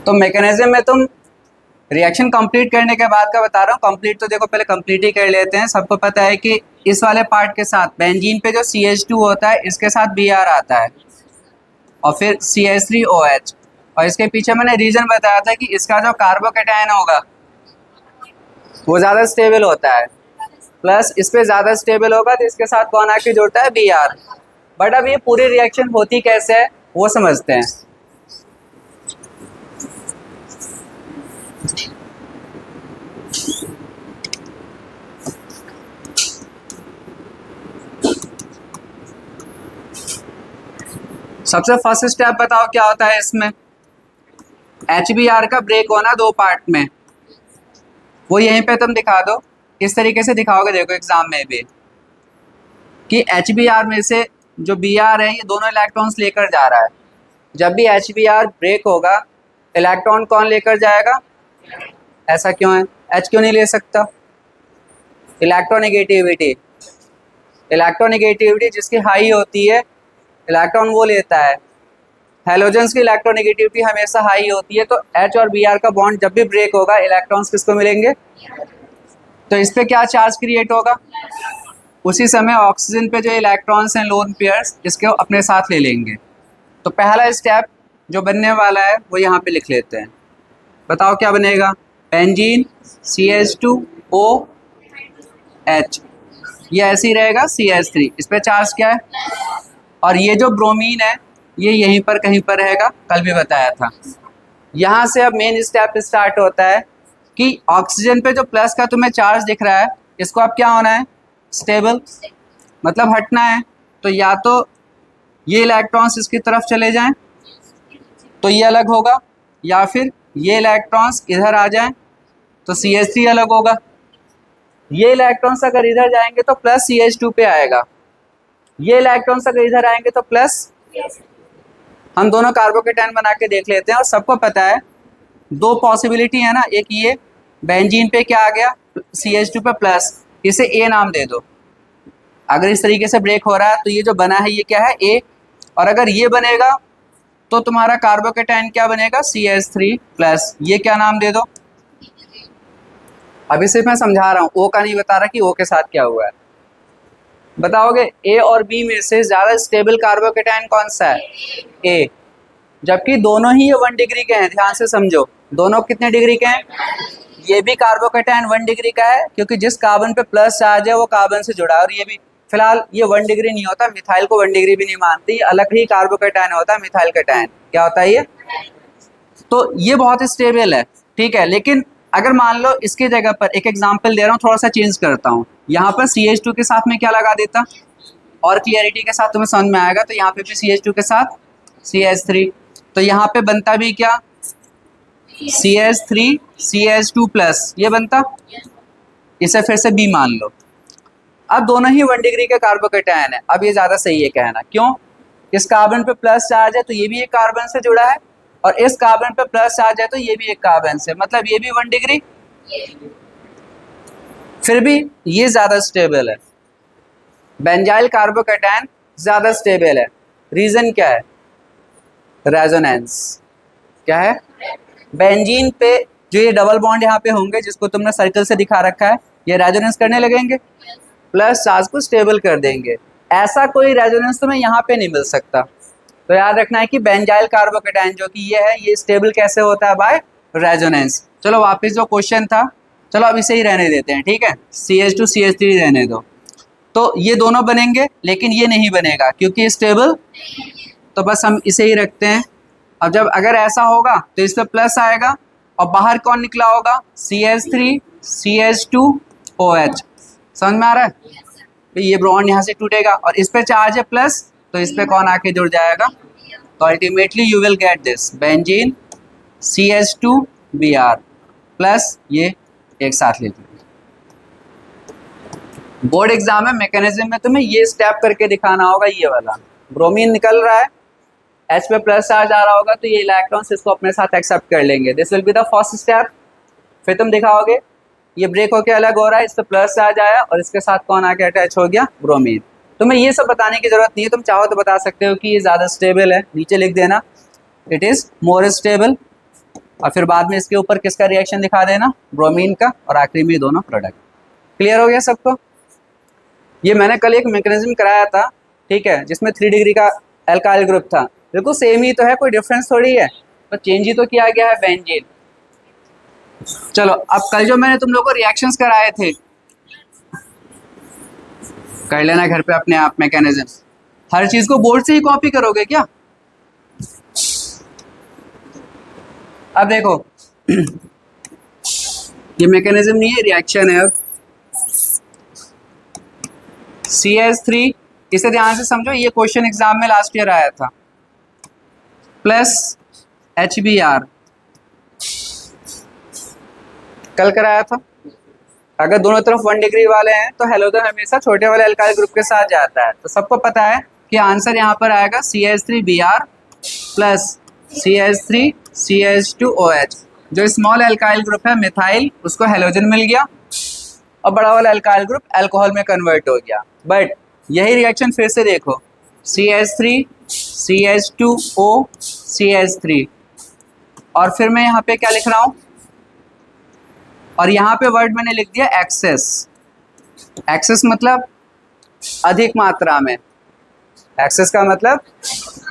तो मैकेनिज्म में तुम रिएक्शन कंप्लीट करने के बाद का बता रहा हूँ। कंप्लीट तो देखो पहले कंप्लीट ही कर लेते हैं। सबको पता है कि इस वाले पार्ट के साथ बेंजीन पे जो CH2 होता है इसके साथ Br आता है और फिर CH3OH, और इसके पीछे मैंने रीजन बताया था कि इसका जो कार्बोकैटायन होगा वो ज़्यादा स्टेबल होता है, प्लस इस पे ज़्यादा स्टेबल होगा तो इसके साथ कौन आके जुड़ता है, Br। बट अब ये पूरी रिएक्शन होती कैसे है वो समझते हैं। सबसे फर्स्ट स्टेप बताओ क्या होता है इसमें, HBr का ब्रेक होना दो पार्ट में। वो यहीं पे तुम दिखा दो, किस तरीके से दिखाओगे देखो एग्जाम में भी, कि HBr में से जो Br है ये दोनों इलेक्ट्रॉन्स लेकर जा रहा है। जब भी HBr ब्रेक होगा इलेक्ट्रॉन कौन लेकर जाएगा, ऐसा क्यों है, H क्यों नहीं ले सकता, इलेक्ट्रोनेगेटिविटी। इलेक्ट्रोनेगेटिविटी जिसकी हाई होती है इलेक्ट्रॉन वो लेता है। हैलोजेंस की इलेक्ट्रोनेगेटिविटी हमेशा हाई होती है, तो H और Br का बॉन्ड जब भी ब्रेक होगा इलेक्ट्रॉन्स किसको मिलेंगे, तो इस पे क्या चार्ज क्रिएट होगा, उसी समय ऑक्सीजन पे जो इलेक्ट्रॉन्स हैं लोन पेयर्स इसको अपने साथ ले लेंगे। तो पहला स्टेप जो बनने वाला है वो यहाँ पे लिख लेते हैं। बताओ क्या बनेगा, बेंजीन CH2OH, ये ऐसे ही रहेगा CH3, इस पे चार्ज क्या है, और ये जो ब्रोमीन है ये यहीं पर कहीं पर रहेगा, कल भी बताया था। यहाँ से अब मेन स्टेप स्टार्ट होता है कि ऑक्सीजन पे जो प्लस का तुम्हें चार्ज दिख रहा है इसको अब क्या होना है, स्टेबल, मतलब हटना है। तो या तो ये इलेक्ट्रॉन्स इसकी तरफ चले जाएं तो ये अलग होगा, या फिर ये इलेक्ट्रॉन्स इधर आ जाएं तो CH3 अलग होगा। ये इलेक्ट्रॉन्स अगर इधर जाएंगे तो प्लस CH2 पे आएगा, ये इलेक्ट्रॉन्स अगर इधर आएंगे तो प्लस। हम दोनों कार्बोकैटायन बना के देख लेते हैं। और सबको पता है दो पॉसिबिलिटी है ना, एक ये बेंजीन पे क्या आ गया CH2 पे प्लस, इसे A नाम दे दो। अगर इस तरीके से ब्रेक हो रहा है तो ये जो बना है ये क्या है, A। और अगर ये बनेगा तो तुम्हारा कार्बोकैटायन क्या बनेगा, CH3 प्लस, ये क्या नाम दे दो। अभी सिर्फ मैं समझा रहा हूँ, O का नहीं बता रहा कि O के साथ क्या हुआ है। बताओगे A और B में से ज़्यादा स्टेबल कार्बोकैटायन कौन सा है, A, जबकि दोनों ही ये 1 डिग्री के हैं। ध्यान से समझो, दोनों कितने डिग्री के हैं, ये भी कार्बोकैटायन 1 डिग्री का है क्योंकि जिस कार्बन पे प्लस चार्ज है वो कार्बन से जुड़ा है, और ये भी फिलहाल ये 1 डिग्री नहीं होता, मिथाइल को 1 डिग्री भी नहीं मानती, अलग ही कार्बोकैटायन होता है मिथाइल कैटायन। क्या होता है ये, तो ये बहुत स्टेबल है, ठीक है। लेकिन अगर मान लो इसकी जगह पर एक एग्जांपल दे रहा हूँ, थोड़ा सा चेंज करता हूँ, यहाँ पर CH2 के साथ में क्या लगा देता, और क्लियरिटी के साथ तुम्हें समझ में आएगा। तो यहाँ पे भी CH2 के साथ CH3, तो यहाँ पे बनता भी क्या, CH3 CH2 प्लस, ये बनता, इसे फिर से B मान लो। अब दोनों ही 1 डिग्री के कार्बोकैटायन है। अब ये ज़्यादा सही है कहना, क्यों, इस कार्बन पे प्लस चार्ज है तो ये भी एक कार्बन से जुड़ा है, और इस कार्बन पे प्लस चार्ज है तो ये भी एक कार्बन से, मतलब ये भी 1 डिग्री, फिर भी ये ज़्यादा स्टेबल है। बेंजाइल कार्बोकैटायन ज़्यादा स्टेबल है। रीज़न क्या है, रेजोनेंस। क्या है, बेंजीन पे जो ये डबल बॉन्ड यहाँ पे होंगे जिसको तुमने सर्कल से दिखा रखा है, ये रेजोनेंस करने लगेंगे, प्लस चार्ज को स्टेबल कर देंगे। ऐसा कोई रेजोनेंस तुम्हें यहाँ पे नहीं मिल सकता। तो याद रखना है कि बेंजाइल कार्बोकैटायन जो कि ये है ये स्टेबल कैसे होता है, बाय रेजोनेंस। चलो वापस जो क्वेश्चन था, चलो अब इसे ही रहने देते हैं, ठीक है, CH2 CH3 रहने दो। तो ये दोनों बनेंगे लेकिन ये नहीं बनेगा क्योंकि स्टेबल, तो बस हम इसे ही रखते हैं। अब जब अगर ऐसा होगा तो इस पर प्लस आएगा और बाहर कौन निकला होगा, CH3 CH2OH। समझ में आ रहा है, तो ये बॉन्ड यहाँ से टूटेगा और इस पे चार्ज है प्लस, तो इस पे कौन आके जुड़ जाएगा, तो ultimately you will get this benzene CH2Br plus, ये एक साथ ले लीजिए। बोर्ड एग्जाम में मैकेनिज्म में तुम्हें ये स्टेप करके दिखाना होगा, ये वाला ब्रोमीन निकल रहा है, H पे प्लस चार्ज आ रहा होगा तो ये इलेक्ट्रॉन्स इसको अपने साथ एक्सेप्ट कर लेंगे, this will be the first step. फिर तुम दिखाओगे ये ब्रेक होकर अलग हो रहा है, इस पर प्लस चार्ज आया और इसके साथ कौन आके अटैच हो गया, ब्रोमीन। तुम्हें ये सब बताने की जरूरत नहीं है, तुम चाहो तो बता सकते हो कि ये ज़्यादा स्टेबल है, नीचे लिख देना इट इज़ मोर स्टेबल। और फिर बाद में इसके ऊपर किसका रिएक्शन दिखा देना, ब्रोमीन का, और आखिरी में दोनों प्रोडक्ट। क्लियर हो गया सबको? ये मैंने कल एक मैकेनिज्म कराया था, ठीक है, जिसमें 3 डिग्री का एल्काइल ग्रुप था। बिल्कुल सेम ही तो है, कोई डिफरेंस थोड़ी है, तो चेंज ही तो किया गया है बेंजीन। चलो अब कल जो मैंने तुम लोग को रिएक्शंस कराए थे, कर लेना घर पे अपने आप मैकेनिज्म। हर चीज को बोर्ड से ही कॉपी करोगे क्या? अब देखो ये मैकेनिज्म नहीं है, रिएक्शन है। अब CH3, इसे ध्यान से समझो, ये क्वेश्चन एग्जाम में लास्ट ईयर आया था, प्लस HBr कल कराया था। अगर दोनों तरफ 1 डिग्री वाले हैं तो हेलोजन हमेशा छोटे वाले अल्काइल ग्रुप के साथ जाता है। तो सबको पता है कि आंसर यहाँ पर आएगा CH3Br प्लस CH3CH2OH। जो स्मॉल अल्काइल ग्रुप है मिथाइल, उसको हेलोजन मिल गया, और बड़ा वाला अल्काइल ग्रुप अल्कोहल में कन्वर्ट हो गया। बट यही रिएक्शन फिर से देखो, CH3 CH2O CH3, और फिर मैं यहाँ पे क्या लिख रहा हूँ, और यहाँ पे वर्ड मैंने लिख दिया एक्सेस। एक्सेस मतलब अधिक मात्रा में। एक्सेस का मतलब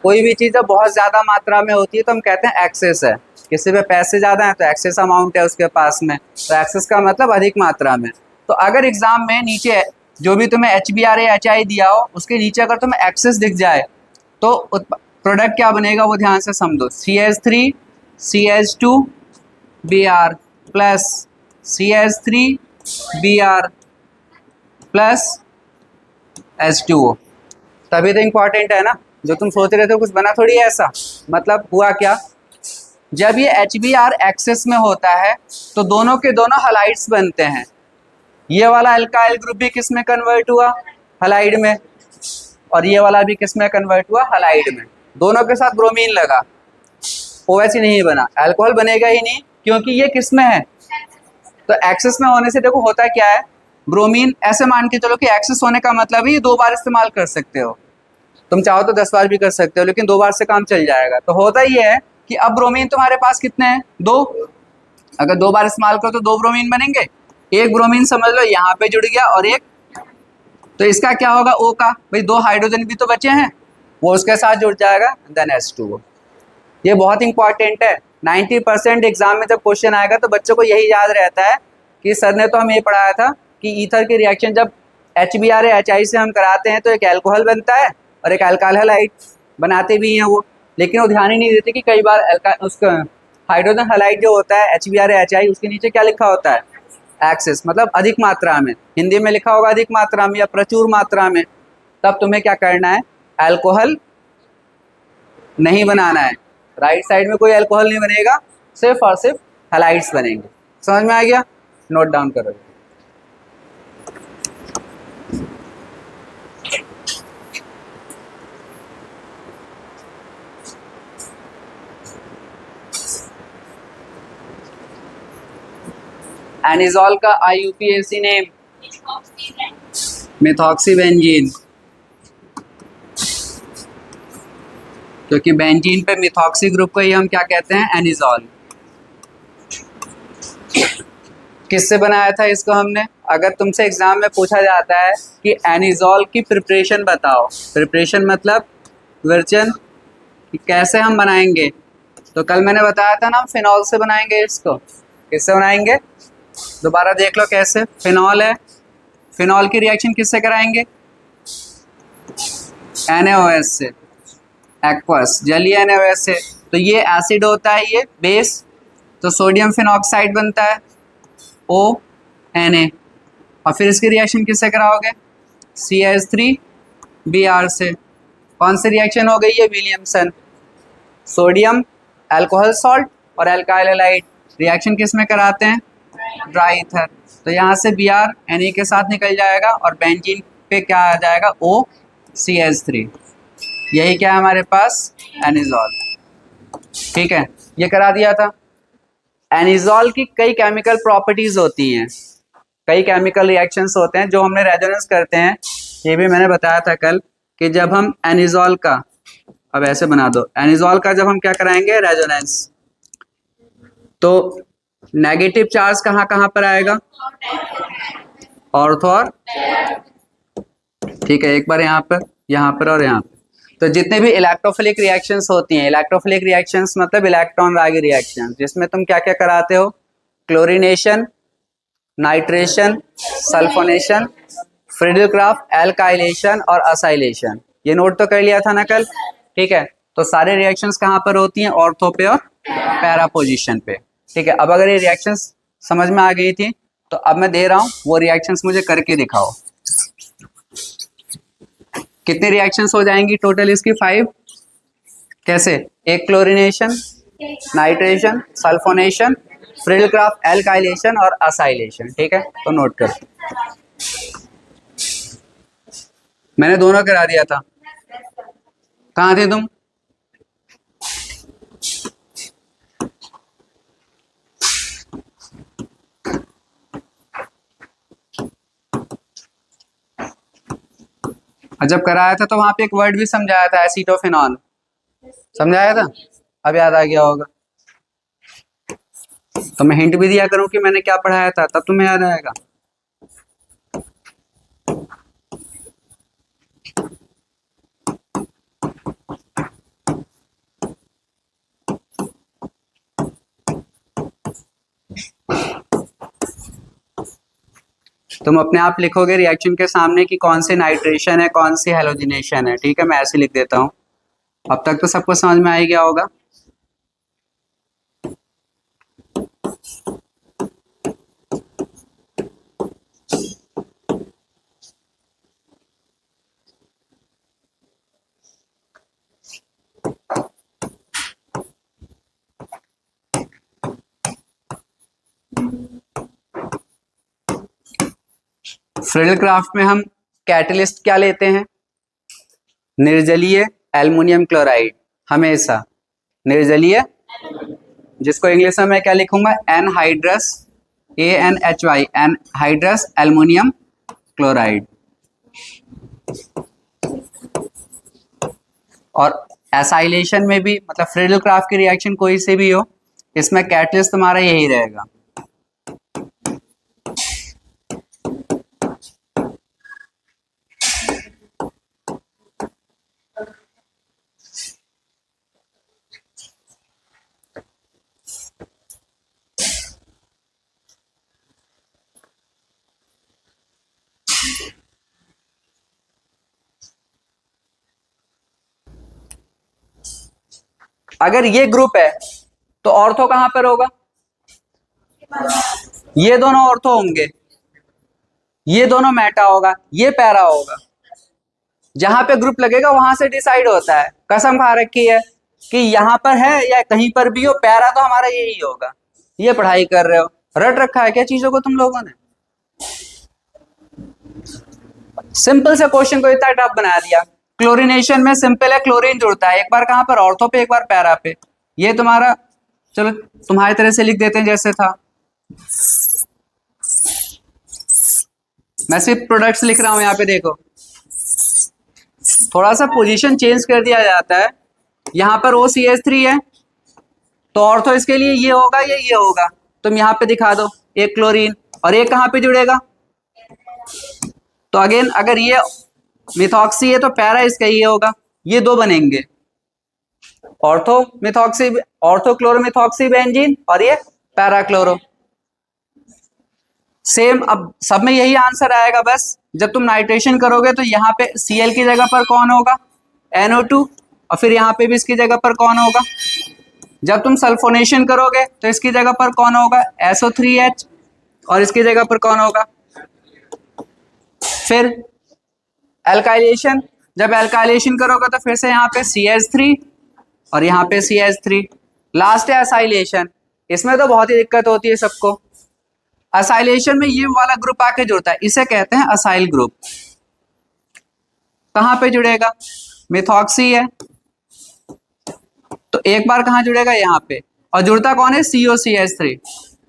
कोई भी चीज़ जब बहुत ज़्यादा मात्रा में होती है तो हम कहते हैं एक्सेस है। किसी पे पैसे ज़्यादा हैं तो एक्सेस अमाउंट है उसके पास में, तो एक्सेस का मतलब अधिक मात्रा में। तो अगर एग्जाम में नीचे जो भी तुम्हें HBr या HI दिया हो, उसके नीचे अगर तुम्हें एक्सेस दिख जाए तो प्रोडक्ट क्या बनेगा वो ध्यान से समझो। CH3 CH2Br plus CH3Br plus H2O। तभी तो इम्पॉर्टेंट है ना, जो तुम सोच रहे थे कुछ बना थोड़ी है ऐसा। मतलब हुआ क्या, जब ये HBr एक्सेस में होता है तो दोनों के दोनों हलाइड्स बनते हैं। ये वाला अल्काइल ग्रुप भी किस में कन्वर्ट हुआ, हलाइड में, और ये वाला भी किस में कन्वर्ट हुआ, हलाइड में। दोनों के साथ ब्रोमीन लगा, OH ही नहीं बना, अल्कोहल बनेगा ही नहीं, क्योंकि ये किस में है, तो एक्सेस में होने से देखो होता क्या है, ब्रोमीन ऐसे मान के चलो कि एक्सेस होने का मतलब ही 2 बार इस्तेमाल कर सकते हो। तुम चाहो तो 10 बार भी कर सकते हो, लेकिन 2 बार से काम चल जाएगा। तो होता ही है कि अब ब्रोमीन तुम्हारे पास कितने हैं, 2। अगर 2 बार इस्तेमाल करो तो 2 ब्रोमीन बनेंगे। एक ब्रोमीन समझ लो यहाँ पे जुड़ गया, और एक, तो इसका क्या होगा, O का, भाई 2 हाइड्रोजन भी तो बचे हैं, वो उसके साथ जुड़ जाएगा, देन H2O। ये बहुत इंपॉर्टेंट है। 90% एग्जाम में जब क्वेश्चन आएगा तो बच्चों को यही याद रहता है कि सर ने तो हमें ये पढ़ाया था कि ईथर की रिएक्शन जब HBr या HI से हम कराते हैं तो एक अल्कोहल बनता है और एक अल्काइल हैलाइड बनाते भी हैं वो, लेकिन वो ध्यान ही नहीं देते कि कई बार उसका हाइड्रोजन हैलाइड जो होता है HBr या HI, उसके नीचे क्या लिखा होता है, एक्सेस, मतलब अधिक मात्रा में। हिंदी में लिखा होगा अधिक मात्रा में या प्रचुर मात्रा में। तब तुम्हें क्या करना है, अल्कोहल नहीं बनाना है। राइट साइड में कोई अल्कोहल नहीं बनेगा, सिर्फ और सिर्फ हैलाइड्स बनेंगे। समझ में आ गया? नोट डाउन करो। एनिजॉल का IUPAC नेम मिथॉक्सीबेंजीन, क्योंकि बेंजीन पे मिथॉक्सी ग्रुप को ही हम क्या कहते हैं, एनिजॉल। किससे बनाया था इसको हमने? अगर तुमसे एग्जाम में पूछा जाता है कि एनिजॉल की प्रिपरेशन बताओ, प्रिपरेशन मतलब वर्जन कि कैसे हम बनाएंगे, तो कल मैंने बताया था ना हम फिनॉल से बनाएंगे इसको। किससे बनाएंगे, दोबारा देख लो कैसे। फिनॉल है, फिनॉल की रिएक्शन किससे कराएंगे, NaOH से, एक्वस जलीय NaOH से। तो ये एसिड होता है, ये बेस, तो सोडियम फिनॉक्साइड बनता है ONa, और फिर इसकी रिएक्शन किससे कराओगे, CH3Br से। कौन सी रिएक्शन हो गई है, विलियमसन। सोडियम अल्कोहल सॉल्ट और अल्काइल हैलाइड, रिएक्शन किस में कराते हैं, ड्राई ईथर। तो यहाँ से Br Na के साथ निकल जाएगा और बेंजीन पे क्या आ जाएगा, OCH3। यही क्या है हमारे पास, एनिजॉल। ठीक है, ये करा दिया था। एनिजॉल की कई केमिकल प्रॉपर्टीज होती हैं, कई केमिकल रिएक्शंस होते हैं जो हमने रेजोनेंस करते हैं। ये भी मैंने बताया था कल कि जब हम एनिजॉल का, अब ऐसे बना दो, एनिजॉल का जब हम क्या कराएंगे, रेजोनेंस, तो नेगेटिव चार्ज कहाँ कहाँ पर आएगा? ऑर्थो और, ठीक है, एक बार यहाँ पर और यहाँ पर। तो जितने भी इलेक्ट्रोफिलिक रिएक्शंस होती हैं, इलेक्ट्रोफिलिक रिएक्शंस मतलब इलेक्ट्रॉन रागी रिएक्शन, जिसमें तुम क्या क्या कराते हो? Chlorination, nitration, sulphonation, Friedel-Crafts, alkylation और असाइलेशन। ये नोट तो कर लिया था ना कल, ठीक है। तो सारे रिएक्शंस कहाँ पर होती हैं? ऑर्थो पे और पैरा पोजीशन पे, ठीक है। अब अगर ये रिएक्शंस समझ में आ गई थी तो अब मैं दे रहा हूँ वो रिएक्शंस मुझे करके दिखाओ। कितने रिएक्शंस हो जाएंगी टोटल इसकी? 5। कैसे? एक chlorination, nitration, sulphonation, Friedel-Crafts, alkylation और असाइलेशन, ठीक है। तो नोट कर, मैंने दोनों करा दिया था। कहाँ थे तुम? जब कराया था तो वहां पे एक वर्ड भी समझाया था, एसीटोफेनॉन, समझाया था? अब याद आ गया होगा। तो मैं हिंट भी दिया करूं कि मैंने क्या पढ़ाया था, तब तुम्हें याद आएगा। तुम अपने आप लिखोगे रिएक्शन के सामने कि कौन सी नाइट्रेशन है, कौन सी हेलोजिनेशन है, ठीक है। मैं ऐसे लिख देता हूँ। अब तक तो सबको समझ में आ ही गया होगा। फ्रिडलक्राफ्ट में हम कैटलिस्ट क्या लेते हैं? निर्जलीय एल्युमिनियम क्लोराइड, हमेशा निर्जलीय, जिसको इंग्लिश में मैं क्या लिखूंगा? Anhydrous, ANHY, anhydrous aluminium chloride. और एसाइलेशन में भी, मतलब फ्रिडलक्राफ्ट की रिएक्शन कोई से भी हो, इसमें कैटलिस्ट तुम्हारा यही रहेगा। अगर ये ग्रुप है तो ऑर्थो कहां पर होगा? ये दोनों ऑर्थो होंगे, ये दोनों मेटा होगा, ये पैरा होगा। जहां पे ग्रुप लगेगा वहां से डिसाइड होता है। कसम खा रखी है कि यहां पर है या कहीं पर भी हो, पैरा तो हमारा यही होगा। ये पढ़ाई कर रहे हो, रट रखा है क्या चीजों को तुम लोगों ने? सिंपल से क्वेश्चन को इतना टफ बना दिया। क्लोरीनेशन में सिंपल है, क्लोरीन जुड़ता है, एक बार कहां पर? ऑर्थो पे, एक बार पैरा पे। ये तुम्हारा, चलो तुम्हारी तरह से लिख देते हैं जैसे था। मैं सिर्फ प्रोडक्ट्स लिख रहा हूं, यहाँ पे देखो थोड़ा सा पोजीशन चेंज कर दिया जाता है। यहाँ पर OCH3 है तो ऑर्थो इसके लिए ये होगा या ये होगा, तुम यहाँ पे दिखा दो। एक क्लोरीन और एक कहाँ पे जुड़ेगा? तो अगेन अगर ये मिथॉक्सी है तो पैरा इसका ये होगा, ये दो बनेंगे, ऑर्थो मिथॉक्सी, ऑर्थो क्लोरोमिथॉक्सी बेंजीन, और ये पैरा क्लोरो। सेम अब सब में यही आंसर आएगा। बस जब तुम नाइट्रेशन करोगे तो यहाँ पे Cl की जगह पर कौन होगा? NO2, और फिर यहाँ पे भी इसकी जगह पर कौन होगा? जब तुम सल्फोनेशन करोगे तो इसकी जगह पर कौन होगा? SO3H, और इसकी जगह पर कौन होगा? फिर एल्काइलेशन, जब एल्काइलेशन करोगे तो फिर से यहाँ पे CH3 और यहाँ पे CH3। लास्ट है असाइलेशन, इसमें तो बहुत ही दिक्कत होती है सबको। असाइलेशन में ये वाला ग्रुप आके जुड़ता है, इसे कहते हैं असाइल ग्रुप। कहां पे जुड़ेगा? मिथॉक्सी है तो एक बार कहां जुड़ेगा? यहाँ पे। और जुड़ता कौन है? COCH3।